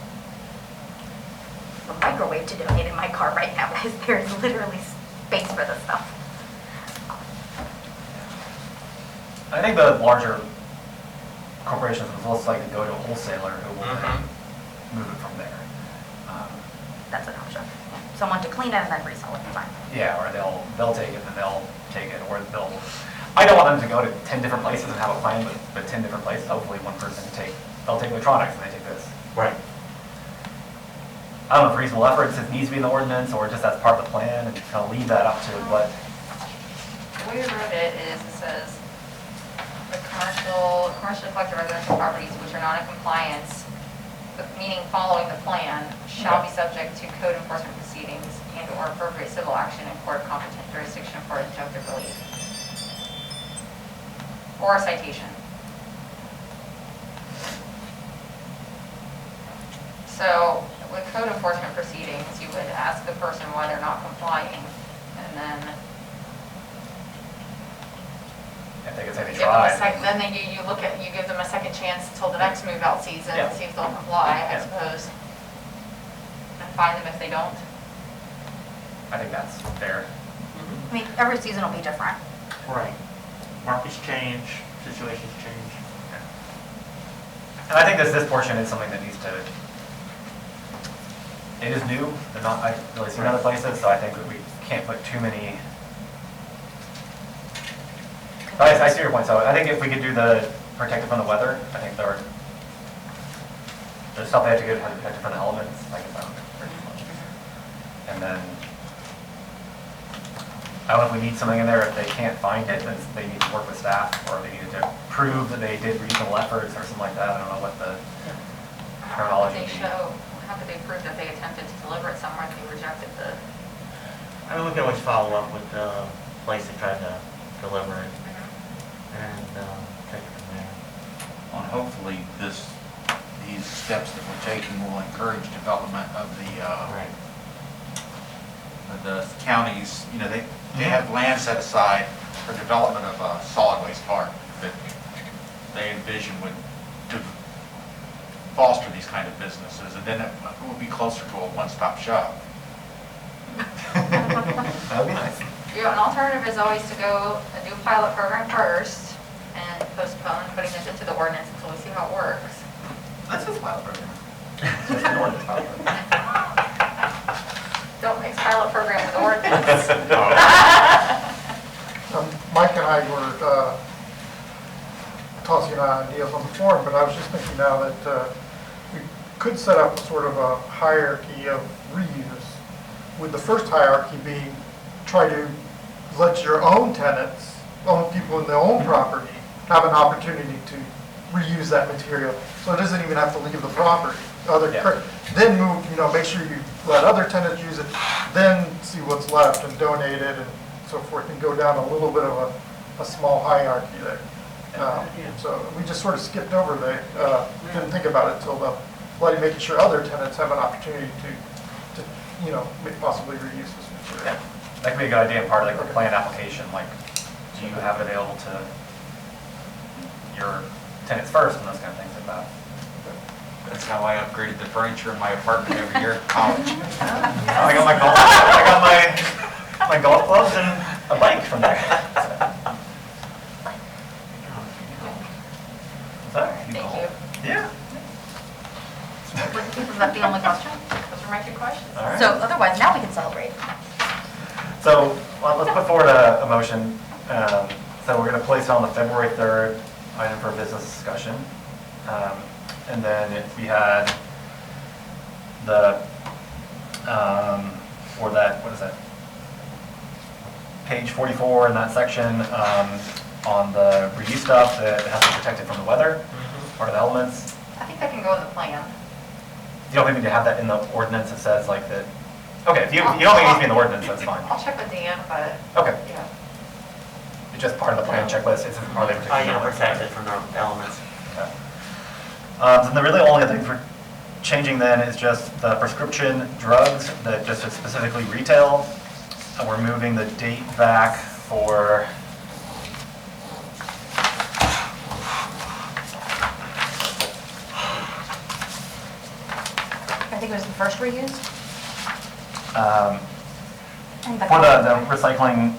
A microwave to donate in my car right now, because there's literally space for this stuff. I think the larger corporations would most likely go to a wholesaler who will then move it from there. That's an option. Someone to clean it and then resell it, fine. Yeah, or they'll take it and they'll take it, or I don't want them to go to 10 different places and have a plan with 10 different places. Hopefully one person they'll take electronics and they take this. Right. I don't know if reasonable efforts, it needs to be in the ordinance, or just that's part of the plan, and kind of leave that up to what. The way we wrote it is, it says, the commercially collected residential properties which are not in compliance, meaning following the plan, shall be subject to code enforcement proceedings and/or appropriate civil action in court competent jurisdiction for injunctive relief. Or a citation. So with code enforcement proceedings, you would ask the person why they're not complying, and then If they can say they give them a tried. then you give them a second chance till the next move out season Yeah. to see if they'll comply, I Yeah. suppose. And fine them if they don't. I think that's fair. I mean, every season will be different. Right. Markets change, situations change. And I think this portion is something that needs to, it is new, they're not, I've really seen other places, so I think that we can't put too many. But I see your point, so I think if we could do the protected from the weather, I think the stuff they have to get has to be protected from the elements, like it's not very much. And then, I don't know if we need something in there, if they can't find it, then they need to work with staff, or they needed to prove that they did reasonable efforts or something like that, I don't know what the terminology would be. How could they prove that they attempted to deliver it somewhere and they rejected the? I mean, we can always follow up with the place they tried to deliver it and take it from there. On hopefully these steps that we're taking will encourage development of Right. the counties, they have land set aside for development of a solid waste park that they envision would to foster these kind of businesses, and then it will be closer to a one-stop shop. That would be nice. An alternative is always to do a pilot program first and postpone putting this into the ordinance until we see how it works. That's just a pilot program. It's just an ordinance pilot program. Don't mix pilot program with ordinance. Mike and I were tossing out ideas on the forum, but I was just thinking now that we could set up sort of a hierarchy of reuse, with the first hierarchy being try to let your own tenants, own people in their own property, have an opportunity to reuse that material. So it doesn't even have to leave the property. Yeah. Then move, make sure you let other tenants use it, then see what's left and donate it and so forth, and go down a little bit of a small hierarchy there. So we just sort of skipped over there, didn't think about it until making sure other tenants have an opportunity to possibly reuse this material. Yeah, that could be a good idea, part of like the plan application, like, do you have it available to your tenants first and those kind of things like that. That's how I upgraded the furniture in my apartment every year at college. I got my golf clubs and a bike from there. Sorry. Thank you. Yeah. Was that the only question? Those are my two questions. All right. So otherwise, now we can celebrate. So let's put forward a motion. So we're going to place it on the February 3rd item for business discussion. And then if we had the, for that, what is that? Page 44 in that section on the reuse stuff that has to be protected from the weather, part of the elements. I think that can go in the plan. You don't think we need to have that in the ordinance that says like that? Okay, if you don't think it needs to be in the ordinance, that's fine. I'll check with Dan, but Okay, yeah. it's just part of the plan checklist. It's part of the Protected from the elements. Okay. And the really only thing for changing then is just the prescription drugs that just is specifically retail. And we're moving the date back for I think it was the first reuse. for the recycling.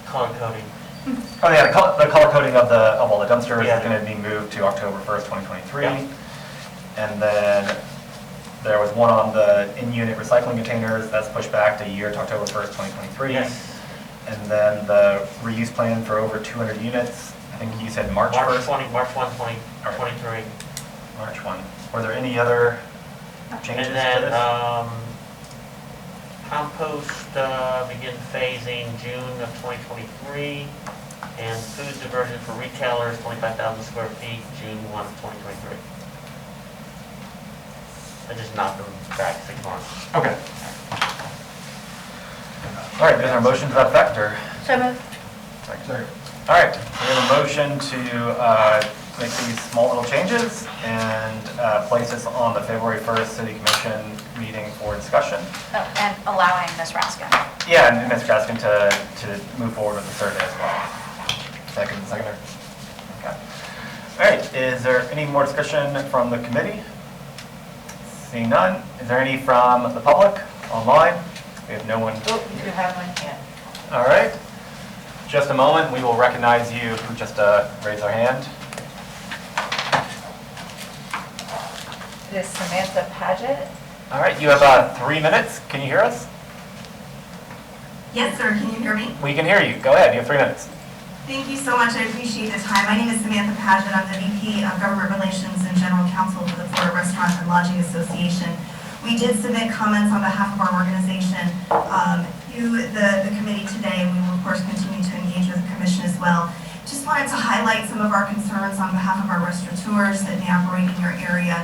Color coding. Oh yeah, the color coding of all the dumpsters Yeah. is going to be moved to October 1st, 2023. Yeah. And then there was one on the in-unit recycling containers, that's pushed back to October 1st, 2023. Yes. And then the reuse plan for over 200 units, I think you said March 1st? March 1, 2023. March 1. Were there any other changes to And then, this? compost, begin phasing June of 2023. And food diversion for retailers, 25,000 square feet, June 1 of 2023. I just knocked them back 6 months. Okay. All right, is there a motion to that effect, or? So moved. Second. All right, we have a motion to make these small little changes and place this on the February 1st City Commission meeting for discussion. Oh, and allowing Ms. Raskin. Yeah, and Ms. Graskin to move forward with the survey as well. Seconder? Okay. All right, is there any more discussion from the committee? Seeing none, is there any from the public online? We have no one. Oh, you do have one, yeah. All right, just a moment, we will recognize you who just raised their hand. It is Samantha Paget. All right, you have 3 minutes. Can you hear us? Yes, sir. Can you hear me? We can hear you. Go ahead. You have 3 minutes. Thank you so much. I appreciate the time. My name is Samantha Paget. I'm the VP of Government Relations and General Counsel for the Florida Restaurant and Lodging Association. We did submit comments on behalf of our organization to the committee today, and we will, of course, continue to engage with the commission as well. Just wanted to highlight some of our concerns on behalf of our restaurateurs that may operate in your area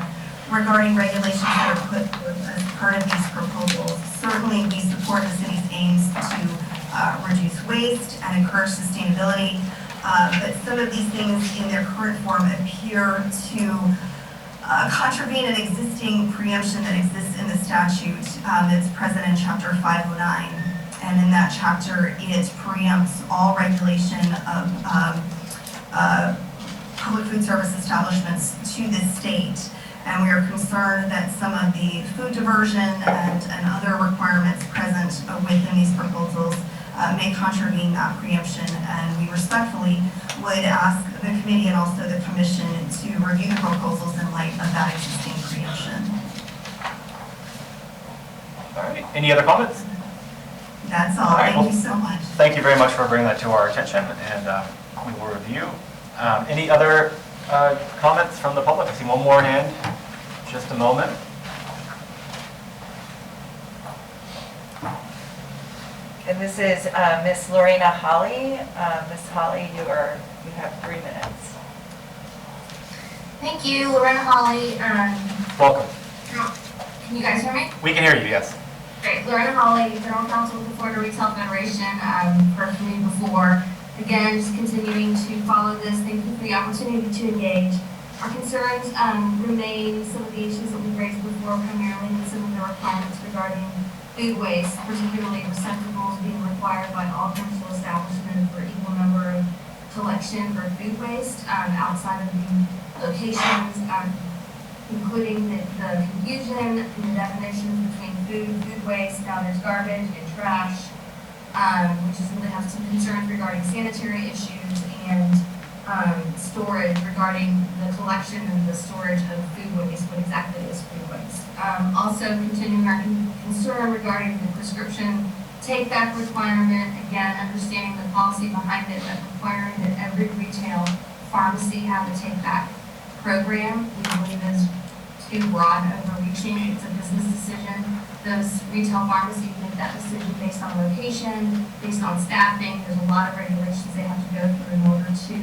regarding regulations that are put forth as part of these proposals. Certainly, we support the city's aims to reduce waste and encourage sustainability, but some of these things in their current form appear to contravene an existing preemption that exists in the statute that's present in Chapter 509. And in that chapter, it preempts all regulation of public food service establishments to this state. And we are concerned that some of the food diversion and other requirements present within these proposals may contravene that preemption. And we respectfully would ask the committee and also the commission to review the proposals in light of that existing preemption. All right. Any other comments? That's all. All right, Thank well, you so much. Thank you very much for bringing that to our attention, and we will review. Any other comments from the public? I see one more hand. Just a moment. And this is Miss Lorena Holly. Miss Holly, you have 3 minutes. Thank you, Lorena Holly. Welcome. Can you guys hear me? We can hear you, yes. Great. Lorena Holly, General Counsel with the Florida Retail Federation. Heard from you before. Again, just continuing to follow this. Thank you for the opportunity to engage. Our concerns remain some of the issues that we raised before, primarily with some of the requirements regarding food waste, particularly receptacles being required by all commercial establishments for equal number of collection for food waste outside of the locations, including the confusion in the definitions between food waste. Now there's garbage and trash, which is really have some concerns regarding sanitary issues and storage regarding the collection and the storage of food waste. What exactly is food waste? Also continuing our concern regarding the prescription take-back requirement. Again, understanding the policy behind it, but requiring that every retail pharmacy have a take-back program. We believe is too broad and overreaching. It's a business decision. Those retail pharmacies make that decision based on location, based on staffing. There's a lot of regulations they have to go through in order to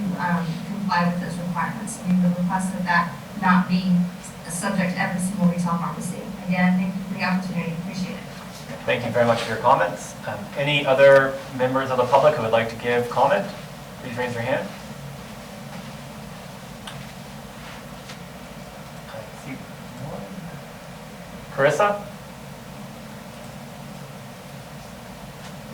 comply with those requirements. So we would request that that not be subject to every single retail pharmacy. Again, thank you for the opportunity. Appreciate it. Thank you very much for your comments. Any other members of the public who would like to give comment? Please raise your hand. I see one. Carissa?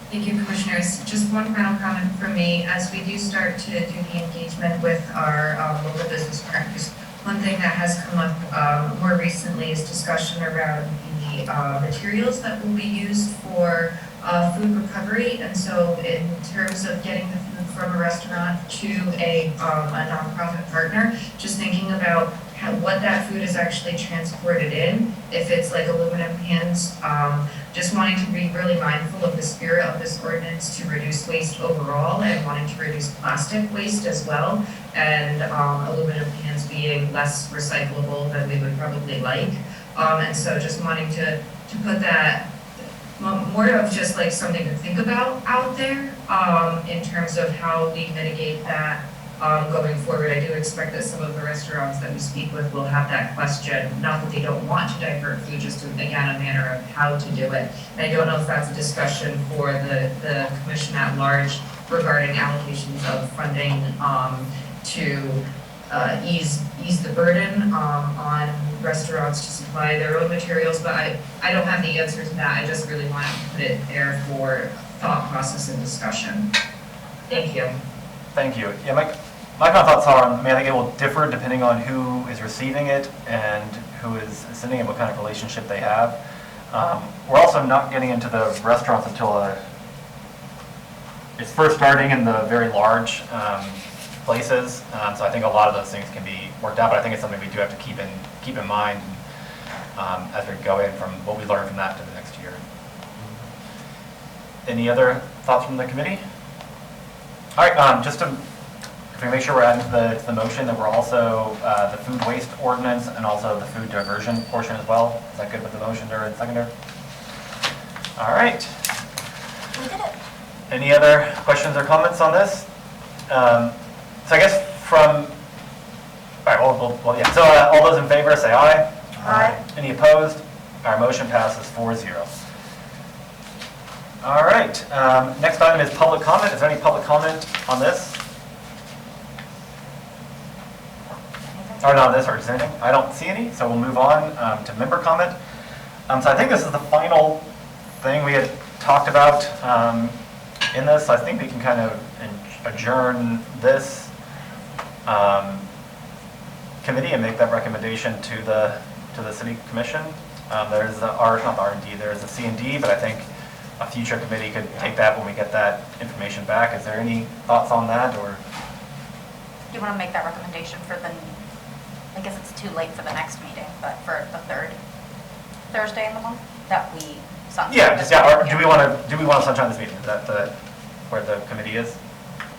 Thank you, Commissioners. Just one final comment from me. As we do start to do the engagement with our local business partners, one thing that has come up more recently is discussion around the materials that will be used for food recovery. And so in terms of getting the food from a restaurant to a nonprofit partner, just thinking about what that food is actually transported in, if it's like aluminum cans, just wanting to be really mindful of the spirit of this ordinance to reduce waste overall and wanting to reduce plastic waste as well, and aluminum cans being less recyclable than we would probably like. And so just wanting to put that more of just like something to think about out there in terms of how we mitigate that going forward. I do expect that some of the restaurants that we speak with will have that question, not that they don't want to divert food, just again a manner of how to do it. And I don't know if that's a discussion for the commission at large regarding allocations of funding to ease the burden on restaurants to supply their own materials, but I don't have the answer to that. I just really wanted to put it there for thought process and discussion. Thank you. Thank you. Yeah, my kind of thoughts are, I think it will differ depending on who is receiving it and who is sending it, what kind of relationship they have. We're also not getting into the restaurants until it's first starting in the very large places. So I think a lot of those things can be worked out, but I think it's something we do have to keep in mind as we go in from what we learn from that to the next year. Any other thoughts from the committee? All right, just to make sure we're adding to the motion that we're also the food waste ordinance and also the food diversion portion as well. Is that good with the motion and seconder? All right. We did it. Any other questions or comments on this? So I guess all right, well, yeah. So all those in favor say aye. Aye. Any opposed? Our motion passes 4-0. All right, next item is public comment. Is there any public comment on this? Or not on this, or is there anything? I don't see any, so we'll move on to member comment. So I think this is the final thing we had talked about in this. I think we can kind of adjourn this committee and make that recommendation to the city commission. There's the not the R&D, there's the C&D, but I think a future committee could take that when we get that information back. Is there any thoughts on that, or? Do you want to make that recommendation for I guess it's too late for the next meeting, but for the third Thursday in the month that we sunshine? Yeah, just, yeah. Or do we want to sunshine this meeting? Is that where the committee is?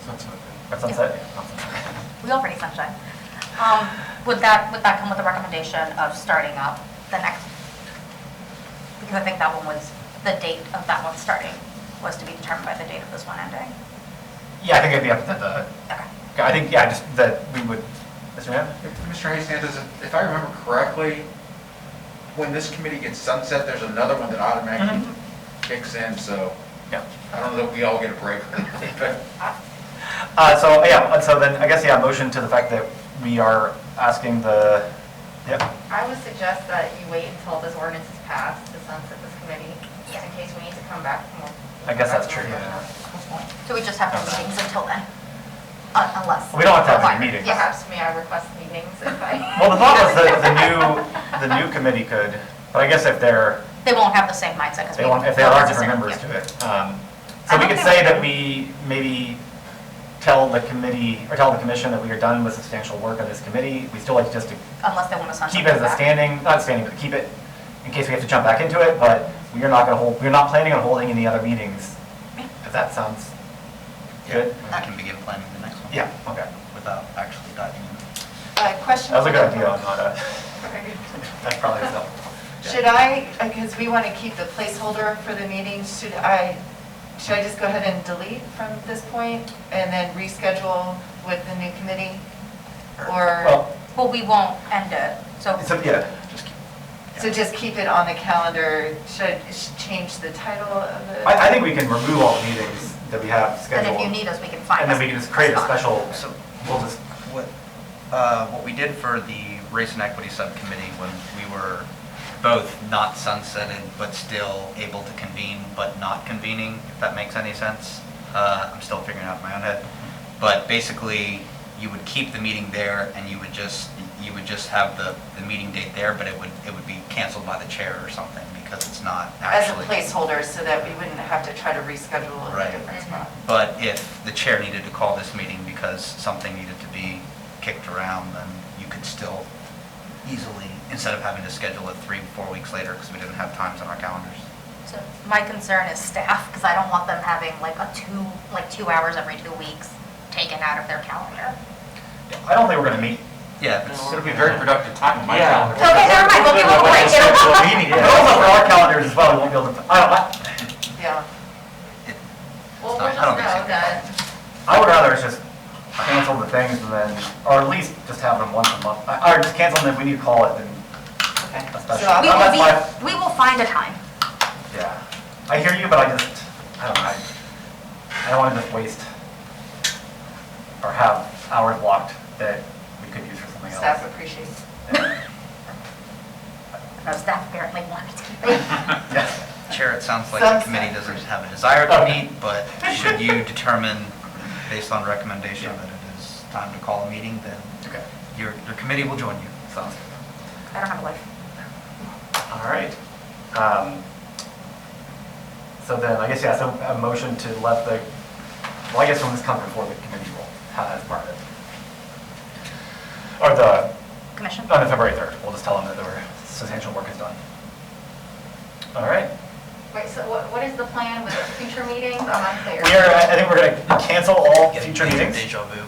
Sunset. Or sunset? Yeah. We all pretty sunshine. Would that come with a recommendation of starting up the next? Because I think that one was, the date of that one starting was to be determined by the date of this one ending. Yeah, I think it'd be up to the, Okay. I think, yeah, just that we would, Mr. Mann? Mr. Hastings, if I remember correctly, when this committee gets sunset, there's another one that automatically kicks in, so Yeah. I don't know that we all get a break. So then, I guess, yeah, motion to the fact that we are asking the, I would suggest that you wait until this ordinance is passed to sunset this committee, just in case we need to come back for more. I guess that's true, yeah. So we just have the meetings until then, unless. We don't have to have any meetings. Perhaps may I request meetings if I. Well, the thought was that the new committee could, but I guess if They won't have the same mindset because they want, if there are different members to it. So we could say that we maybe tell the committee, or tell the commission that we are done with substantial work on this committee. We still like just to Unless they want to sunset. keep it as a standing, not standing, but keep it in case we have to jump back into it, but we are not going to hold, we're not planning on holding any other meetings. If that sounds good? I can begin planning the next one. Yeah, okay. Without actually diving in. Question. That was a for good the- idea, I'm not a, that's probably so. Should I, because we want to keep the placeholder for the meeting, should I just go ahead and delete from this point and then reschedule with the new committee? Or, Well, we won't end it, so. Yeah, just keep. so just keep it on the calendar? Should change the title of the? I think we can remove all the meetings that we have And scheduled. if you need us, we can find. And then we can just create a spot. special, So we'll just, what we did for the Race and Equity Subcommittee when we were both not sunsetted but still able to convene but not convening, if that makes any sense. I'm still figuring out in my own head. But basically, you would keep the meeting there and you would just have the meeting date there, but it would be canceled by the chair or something because it's not As a actually. placeholder, so that we wouldn't have to try to reschedule in a Right. different spot. But if the chair needed to call this meeting because something needed to be kicked around, then you could still easily, instead of having to schedule it 3-4 weeks later because we didn't have times on our calendars. So my concern is staff, because I don't want them having like 2 hours every 2 weeks taken out of their calendar. I don't think we're going to meet. Yeah, It'll be a very productive time on my Yeah. calendar. Okay, never mind, we'll give them a break. But also for our calendars as well, we won't be able to, Yeah. Well, I we'll just don't think so. know that I would rather just cancel the things and then, or at least just have them once a month. Or just cancel them if we need to call it, then Okay. a special. So I'll- That's fine. We will find a time. Yeah, I hear you, but I don't know, I don't want to just waste or have hours blocked that we could use for something else. Staff appreciates. No, staff apparently wanted to keep it. Yes. Chair, it sounds like Some the committee staff. doesn't have a desire to Okay. meet, but should you determine, based on recommendation, that it is time to call a meeting, then Okay, your committee will join you. sounds good. I don't have a life. All right. So then, I guess, yeah, so a motion to let the, well, I guess when this comes before the committee will have that as part of it. Or Commission? on February 3rd, we'll just tell them that their substantial work is done. All right. Wait, so what is the plan with future meetings? I'm unclear. I think we're going to cancel all future meetings. Deja vu.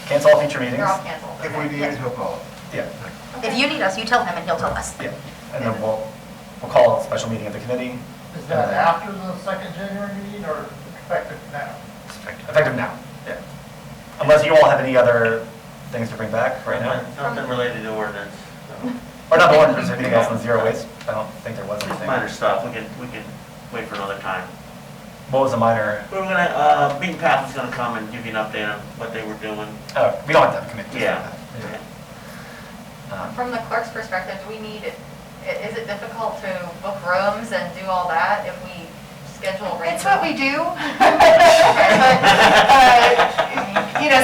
Cancel all future meetings. They're all canceled. If we Okay. need it, he'll call it. Yeah, If you need us, you tell him and he'll tell us. yeah. And then we'll call a special meeting of the committee. Is that after the second January meeting or effective now? Effective now, yeah. Unless you all have any other things to bring back right now? Nothing related to ordinance. so. Or not the one, is there anything else on zero waste? I don't think there was Just anything. minor stuff, we can wait for another time. What was the minor? We were gonna, Meeting Path was gonna come and give you an update on what they were doing. Oh, we don't have to have a committee. just Yeah. that. From the clerk's perspective, do we need, is it difficult to book rooms and do all that if we schedule a It's what we do.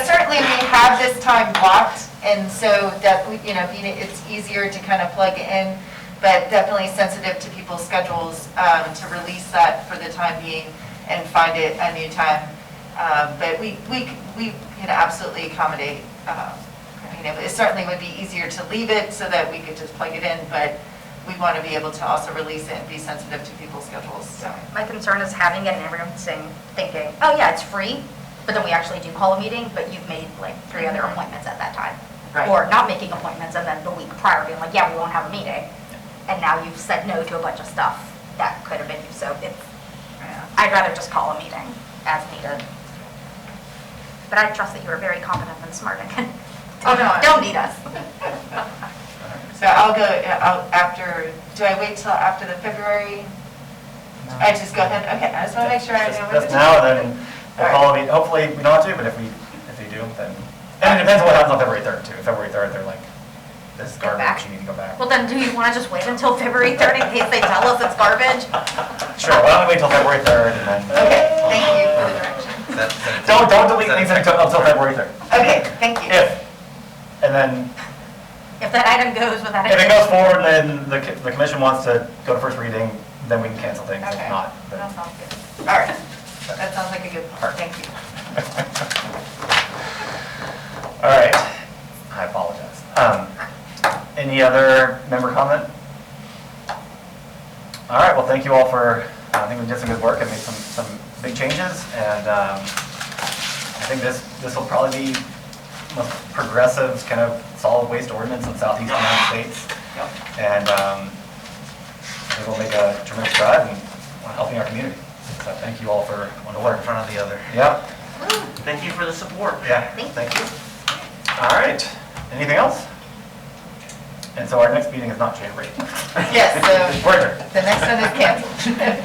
Certainly we have this time blocked, and so that, it's easier to kind of plug in, but definitely sensitive to people's schedules to release that for the time being and find it a new time. But we can absolutely accommodate. It certainly would be easier to leave it so that we could just plug it in, but we want to be able to also release it and be sensitive to people's schedules, so. My concern is having it and everyone thinking, oh yeah, it's free, but then we actually do call a meeting, but you've made like 3 other appointments at that time. Right. Or not making appointments and then the week prior being like, yeah, we won't have a meeting. And now you've said no to a bunch of stuff that could have been used, so it's, I'd rather just call a meeting as needed. But I trust that you are very competent and smart and can, Oh, no. don't need us. So I'll go after, do I wait till after the February? I just go ahead, okay, I just want to make sure I know. Just now, and then we'll call a meeting. Hopefully, we don't have to, but if you do, then, and it depends on what happens on February 3rd too. If February 3rd, they're like, this is Go back. garbage, you need to go back. Well, then do you want to just wait until February 3rd in case they tell us it's garbage? Sure, why don't we wait till February 3rd and then. Okay, thank you for the direction. Don't delete things until February 3rd. Okay, thank you. And then, If that item goes without. if it goes forward and then the commission wants to go to first reading, then we can cancel things. If Okay. not, then. That sounds good. All right, that sounds like a good part, thank you. All right, I apologize. Any other member comment? All right, well, thank you all for, I think we did some good work and made some big changes, and I think this will probably be the most progressive kind of solid waste ordinance in southeast United States. And I think we'll make a tremendous stride in helping our community. So thank you all for One in front of the other. Yep. Thank you for the support. Yeah, thank you. All right, anything else? And so our next meeting is not January. Yes, so We're adjourned. the next one is canceled.